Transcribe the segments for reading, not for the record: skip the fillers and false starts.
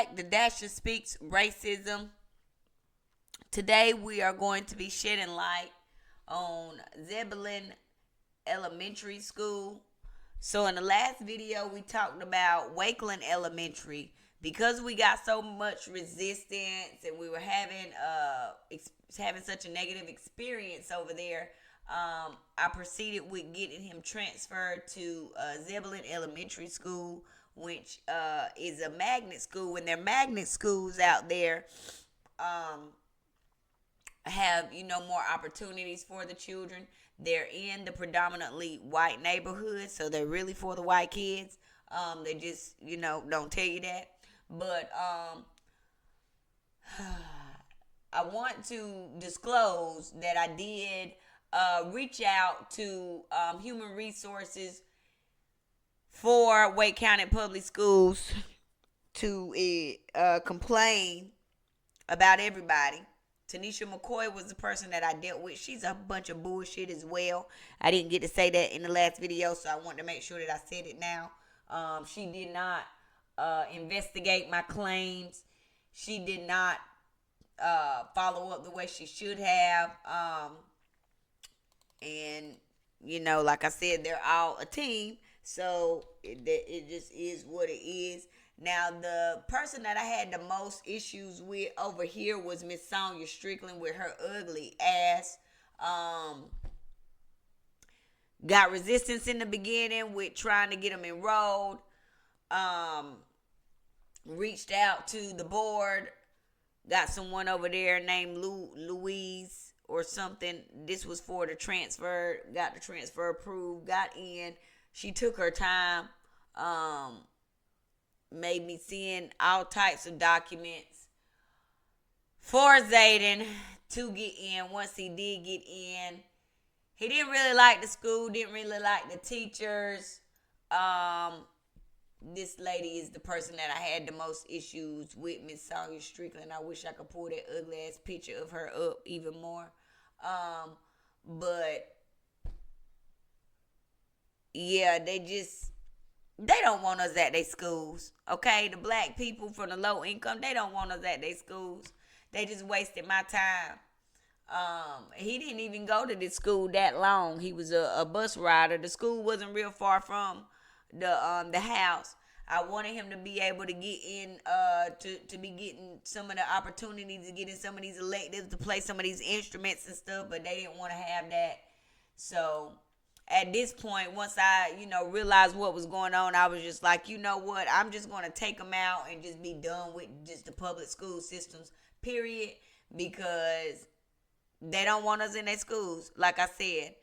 back to Dasha Speaks Racism. Today we are going to be shedding light on Zebulon Elementary School. So in the last video we talked about Wakeland Elementary. Because we got so much resistance and we were having such a negative experience over there, I proceeded with getting him transferred to Zebulon Elementary School, which is a magnet school. When they're magnet schools out there, have more opportunities for the children. They're in the predominantly white neighborhood, so they're really for the white kids. They just don't tell you that, but I want to disclose that I did reach out to human resources for Wake County Public Schools to complain about everybody. Tanisha McCoy was the person that I dealt with. She's a bunch of bullshit as well. I didn't get to say that in the last video, so I want to make sure that I said it now. She did not investigate my claims. She did not follow up the way she should have. And, like I said, they're all a team. So it just is what it is. Now, the person that I had the most issues with over here was Miss Sonia Strickland with her ugly ass. Got resistance in the beginning with trying to get them enrolled. Reached out to the board. Got someone over there named Louise or something. This was for the transfer. Got the transfer approved. Got in. She took her time. Made me send all types of documents for Zayden to get in. Once he did get in, he didn't really like the school, didn't really like the teachers. This lady is the person that I had the most issues with, Miss Sonia Strickland. I wish I could pull that ugly ass picture of her up even more. But yeah, they don't want us at their schools, okay? The black people from the low income, they don't want us at their schools. They just wasted my time. He didn't even go to this school that long. He was a bus rider. The school wasn't real far from the house. I wanted him to be able to get in, to be getting some of the opportunities to get in some of these electives, to play some of these instruments and stuff, but they didn't want to have that. So at this point, once I, realized what was going on, I was just like, you know what? I'm just going to take them out and just be done with just the public school systems, period, because they don't want us in their schools. Like I said,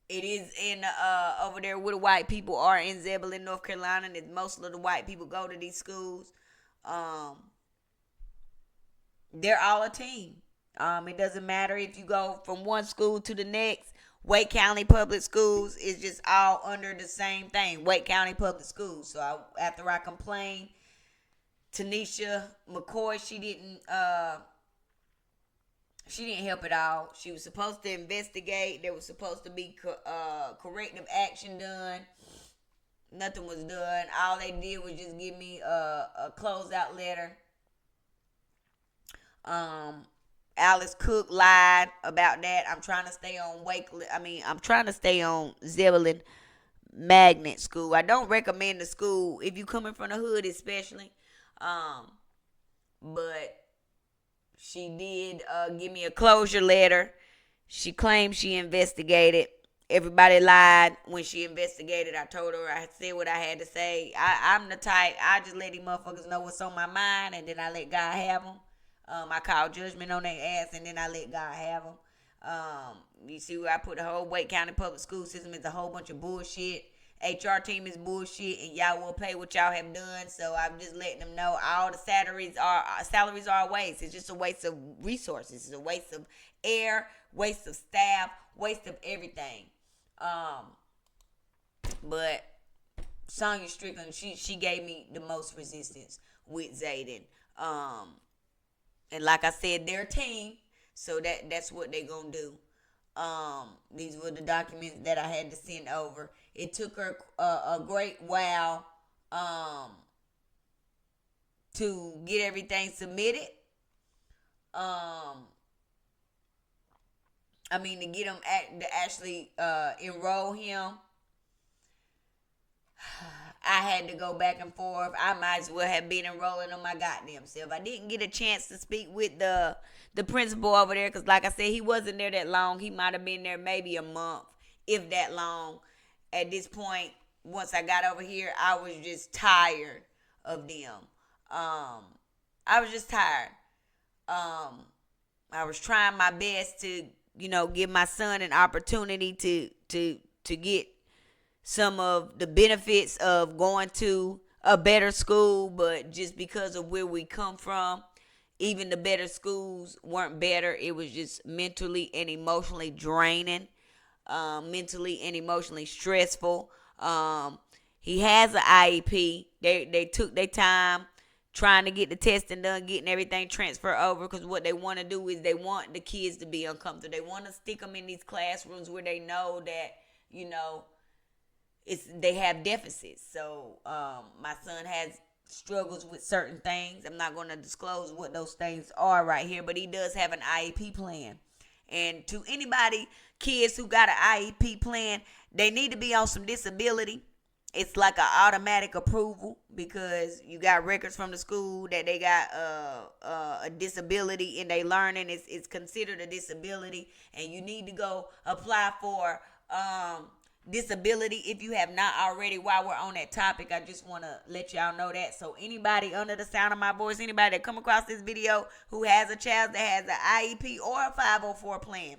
it is in over there where the white people are in Zebulon, North Carolina, and most of the white people go to these schools. They're all a team. It doesn't matter if you go from one school to the next. Wake County Public Schools is just all under the same thing. Wake County Public Schools. So after I complained, Tanisha McCoy, she didn't help at all. She was supposed to investigate. There was supposed to be corrective action done. Nothing was done. All they did was just give me a closeout letter. Alice Cook lied about that. I'm trying to stay on I'm trying to stay on Zebulon Magnet School. I don't recommend the school if you coming from the hood, especially. But she did give me a closure letter. She claimed she investigated. Everybody lied when she investigated. I told her I said what I had to say. I'm the type, I just let these motherfuckers know what's on my mind, and then I let God have them. I call judgment on their ass, and then I let God have them. You see where I put the whole Wake County public school system is a whole bunch of bullshit. HR team is bullshit, and y'all will pay what y'all have done. So I'm just letting them know all the salaries are a waste. It's just a waste of resources. It's a waste of air, waste of staff, waste of everything. But Sonya Strickland, she gave me the most resistance with Zayden. And like I said, they're a team, so that's what they gonna do. These were the documents that I had to send over. It took her a great while um, to get everything submitted. Um, to get him to actually enroll him. I had to go back and forth. I might as well have been enrolling on my goddamn self. I didn't get a chance to speak with the principal over there because, like I said, he wasn't there that long. He might have been there maybe a month, if that long. At this point, once I got over here, I was just tired of them. I was just tired. I was trying my best to, give my son an opportunity to get some of the benefits of going to a better school, but just because of where we come from, even the better schools weren't better. It was just mentally and emotionally draining, mentally and emotionally stressful. He has an IEP. They took their time trying to get the testing done, getting everything transferred over, because what they want to do is they want the kids to be uncomfortable. They want to stick them in these classrooms where they know that, they have deficits. So my son has struggles with certain things. I'm not going to disclose what those things are right here, but he does have an IEP plan. And to anybody, kids who got an IEP plan, they need to be on some disability. It's like an automatic approval because you got records from the school that they got a disability in their learning. It's considered a disability, and you need to go apply for disability if you have not already. While we're on that topic, I just want to let y'all know that. So anybody under the sound of my voice, anybody that come across this video who has a child that has an IEP or a 504 plan,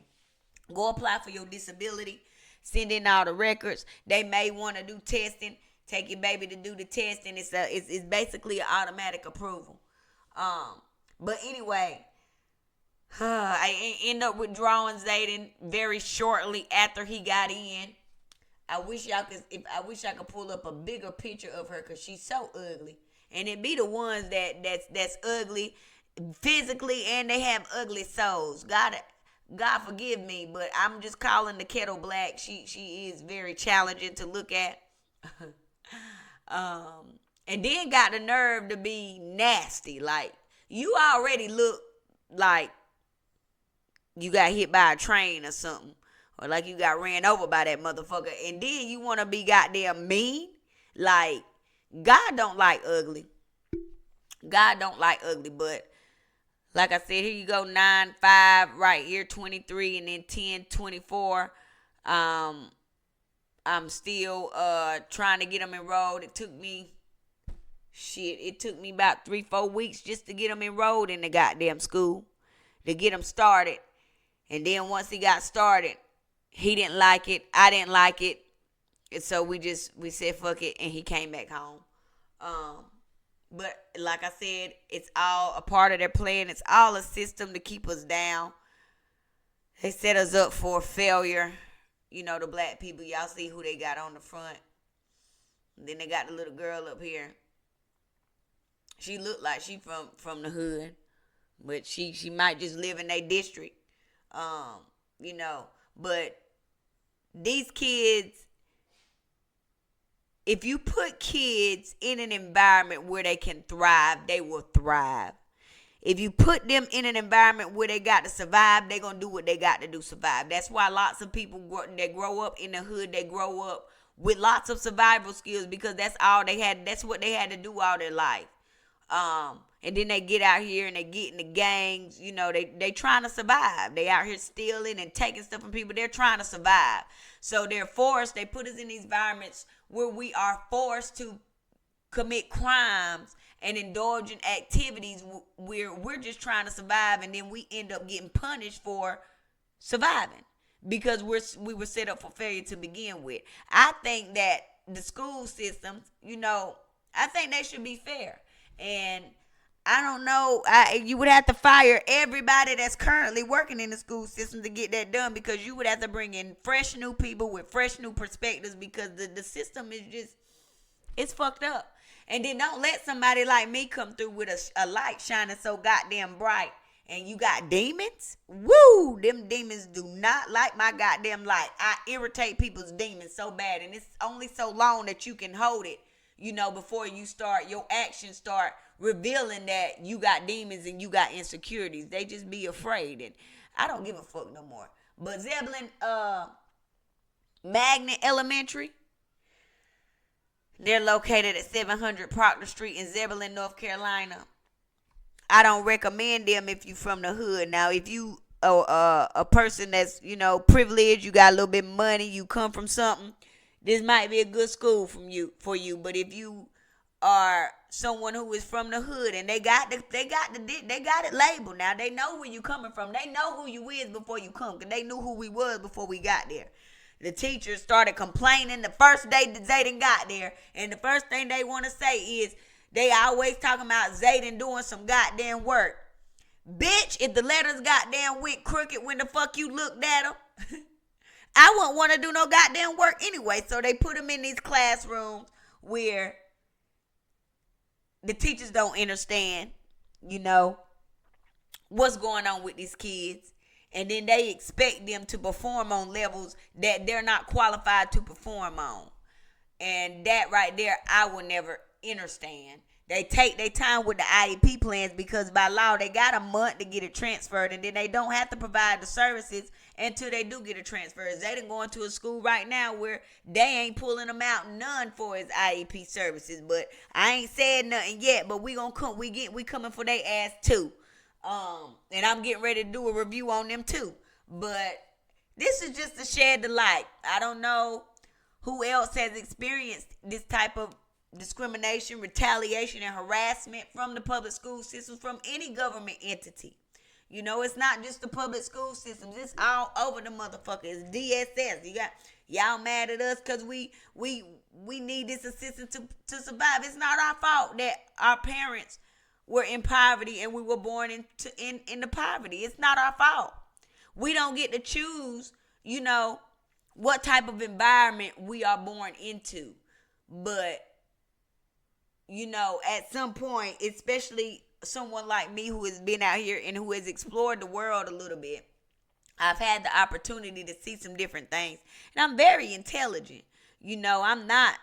go apply for your disability. Send in all the records. They may want to do testing. Take your baby to do the testing. It's basically an automatic approval. But anyway, I end up withdrawing Zayden very shortly after he got in. I wish I could pull up a bigger picture of her because she's so ugly. And it be the ones that's ugly physically and they have ugly souls. God forgive me, but I'm just calling the kettle black. She is very challenging to look at. And then got the nerve to be nasty. Like, you already look like you got hit by a train or something. Or like you got ran over by that motherfucker. And then you want to be goddamn mean. Like, God don't like ugly. God don't like ugly, but like I said, here you go, 9, 5, right here, 23, and then 10, 24. I'm still trying to get them enrolled. It took me about 3-4 weeks just to get them enrolled in the goddamn school, to get them started. And then once he got started, he didn't like it. I didn't like it. And so we said fuck it, and he came back home. But like I said, it's all a part of their plan. It's all a system to keep us down. They set us up for failure. The black people, y'all see who they got on the front. Then they got the little girl up here. She looked like she from the hood. But she might just live in their district. But these kids, if you put kids in an environment where they can thrive, they will thrive. If you put them in an environment where they got to survive, they're going to do what they got to do to survive. That's why lots of people that grow up in the hood, they grow up with lots of survival skills because that's all they had. That's what they had to do all their life. And then they get out here and they get in the gangs. They trying to survive. They out here stealing and taking stuff from people. They're trying to survive. So they're forced. They put us in these environments where we are forced to commit crimes and indulge in activities where we're just trying to survive, and then we end up getting punished for surviving because we were set up for failure to begin with. I think that the school systems, I think they should be fair. And I don't know, you would have to fire everybody that's currently working in the school system to get that done, because you would have to bring in fresh new people with fresh new perspectives, because the system is just, it's fucked up. And then don't let somebody like me come through with a light shining so goddamn bright and you got demons. Woo! Them demons do not like my goddamn light. I irritate people's demons so bad, and it's only so long that you can hold it before your actions start revealing that you got demons and you got insecurities. They just be afraid, and I don't give a fuck no more. But Zebulon Magnet Elementary, they're located at 700 Proctor Street in Zebulon, North Carolina. I don't recommend them if you from the hood. Now, if you a person that's privileged, you got a little bit of money, you come from something, this might be a good school for you. But if you are someone who is from the hood and they got it labeled, now they know where you coming from. They know who you is before you come, because they knew who we was before we got there. The teachers started complaining the first day that Zayden got there, and the first thing they want to say is they always talking about Zayden doing some goddamn work. Bitch, if the letters goddamn went crooked when the fuck you looked at them, I wouldn't want to do no goddamn work anyway. So they put them in these classrooms where the teachers don't understand, what's going on with these kids. And then they expect them to perform on levels that they're not qualified to perform on. And that right there, I will never understand. They take their time with the IEP plans because by law, they got a month to get it transferred. And then they don't have to provide the services until they do get it transferred. They done going to a school right now where they ain't pulling them out none for his IEP services. But I ain't said nothing yet, but we gonna come. We coming for their ass too. And I'm getting ready to do a review on them too. But this is just to shed the light. I don't know who else has experienced this type of discrimination, retaliation, and harassment from the public school system, from any government entity. It's not just the public school systems. It's all over the motherfucker. It's DSS. You got y'all mad at us because we need this assistance to survive. It's not our fault that our parents were in poverty and we were born in the poverty. It's not our fault. We don't get to choose, what type of environment we are born into. But, at some point, especially someone like me who has been out here and who has explored the world a little bit, I've had the opportunity to see some different things. And I'm very intelligent. I'm not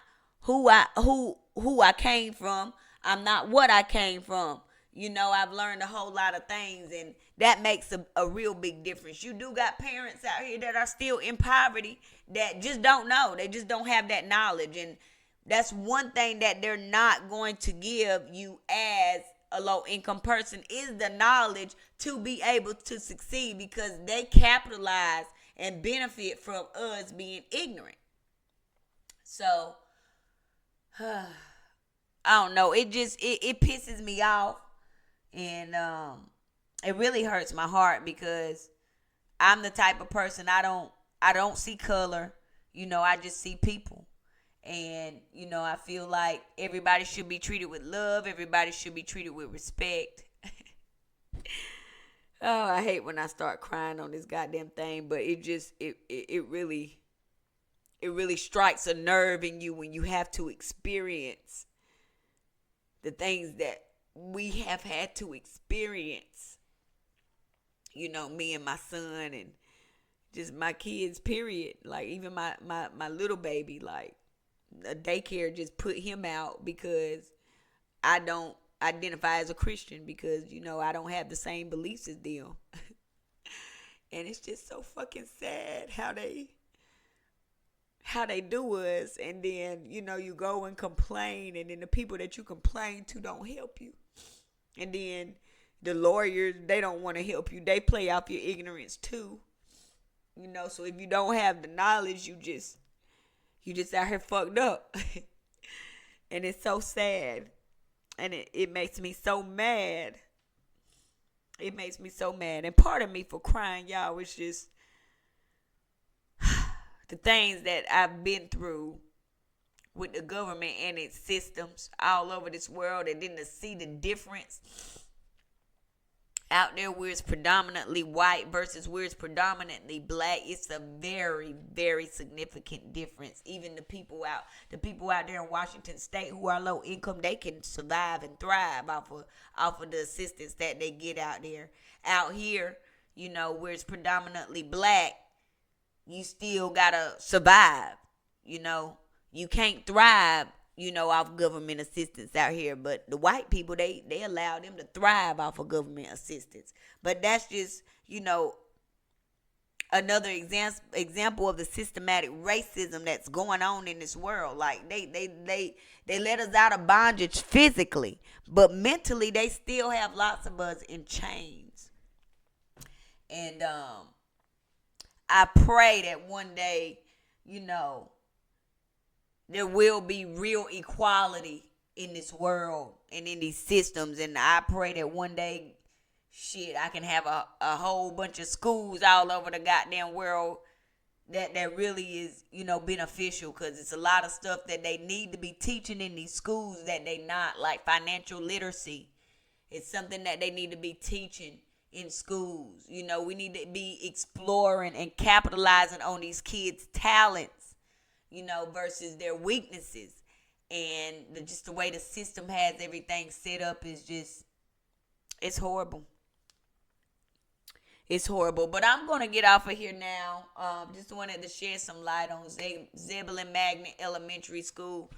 who I came from. I'm not what I came from. I've learned a whole lot of things, and that makes a real big difference. You do got parents out here that are still in poverty that just don't know. They just don't have that knowledge. And that's one thing that they're not going to give you as a low-income person, is the knowledge to be able to succeed, because they capitalize and benefit from us being ignorant. So, I don't know. It pisses me off, and it really hurts my heart, because I'm the type of person, I don't see color. I just see people. And, I feel like everybody should be treated with love. Everybody should be treated with respect. Oh, I hate when I start crying on this goddamn thing, but it really strikes a nerve in you when you have to experience the things that we have had to experience. Me and my son, and just my kids, period. Like, even my little baby, like, a daycare just put him out because I don't identify as a Christian, because I don't have the same beliefs as them. And it's just so fucking sad how they do us. And then you go and complain, and then the people that you complain to don't help you. And then the lawyers, they don't want to help you. They play off your ignorance too. So if you don't have the knowledge, you just out here fucked up. And it's so sad. And it makes me so mad. It makes me so mad. And part of me for crying, y'all, was just the things that I've been through with the government and its systems all over this world, and then to see the difference out there where it's predominantly white versus where it's predominantly black. It's a very, very significant difference. Even the people out there in Washington State who are low income, they can survive and thrive off of the assistance that they get out there. Out here, where it's predominantly black, you still gotta survive. You can't thrive, off government assistance out here. But the white people, they allow them to thrive off of government assistance. But that's just, another example of the systematic racism that's going on in this world. Like they let us out of bondage physically, but mentally they still have lots of us in chains. And I pray that one day, there will be real equality in this world and in these systems. And I pray that one day, I can have a whole bunch of schools all over the goddamn world that really is, beneficial. Because it's a lot of stuff that they need to be teaching in these schools that they not, like financial literacy. It's something that they need to be teaching in schools. We need to be exploring and capitalizing on these kids' talents, versus their weaknesses. And just the way the system has everything set up is just, it's horrible. It's horrible. But I'm going to get off of here now. Just wanted to shed some light on Zebulon Magnet Elementary School.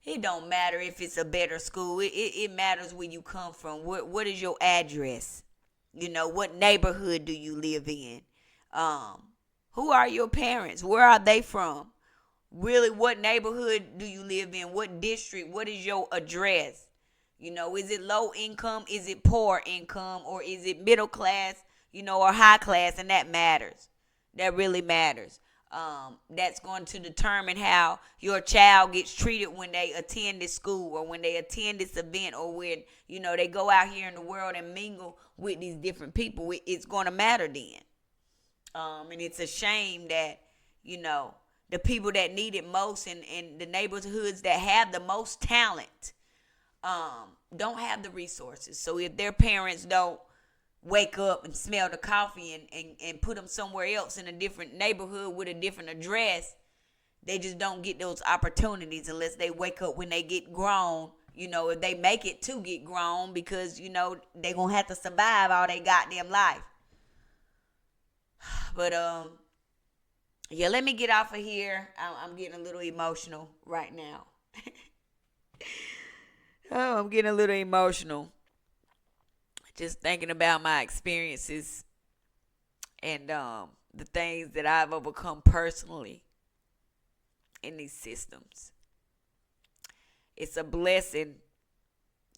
It don't matter if it's a better school. It matters where you come from. What is your address? What neighborhood do you live in? Who are your parents? Where are they from? Really, what neighborhood do you live in? What district? What is your address? Is it low income? Is it poor income? Or is it middle class, or high class? And that matters. That really matters. That's going to determine how your child gets treated when they attend this school or when they attend this event or when, they go out here in the world and mingle with these different people. It's going to matter then. And it's a shame that, the people that need it most and the neighborhoods that have the most talent don't have the resources. So if their parents don't wake up and smell the coffee and put them somewhere else in a different neighborhood with a different address, they just don't get those opportunities unless they wake up when they get grown, if they make it to get grown, because, they're going to have to survive all their goddamn life. But, yeah, let me get off of here. I'm getting a little emotional right now. Oh, I'm getting a little emotional. Just thinking about my experiences and the things that I've overcome personally in these systems. It's a blessing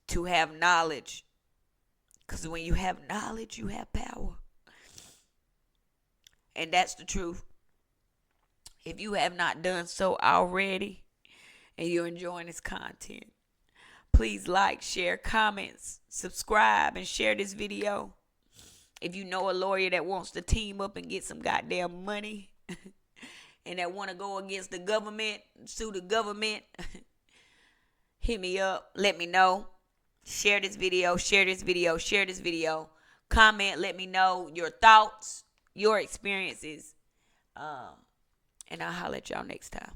to have knowledge, because when you have knowledge, you have power. And that's the truth. If you have not done so already and you're enjoying this content, please like, share, comments, subscribe, and share this video. If you know a lawyer that wants to team up and get some goddamn money and that want to go against the government, sue the government, hit me up. Let me know. Share this video. Share this video. Share this video. Comment. Let me know your thoughts, your experiences. And I'll holler at y'all next time.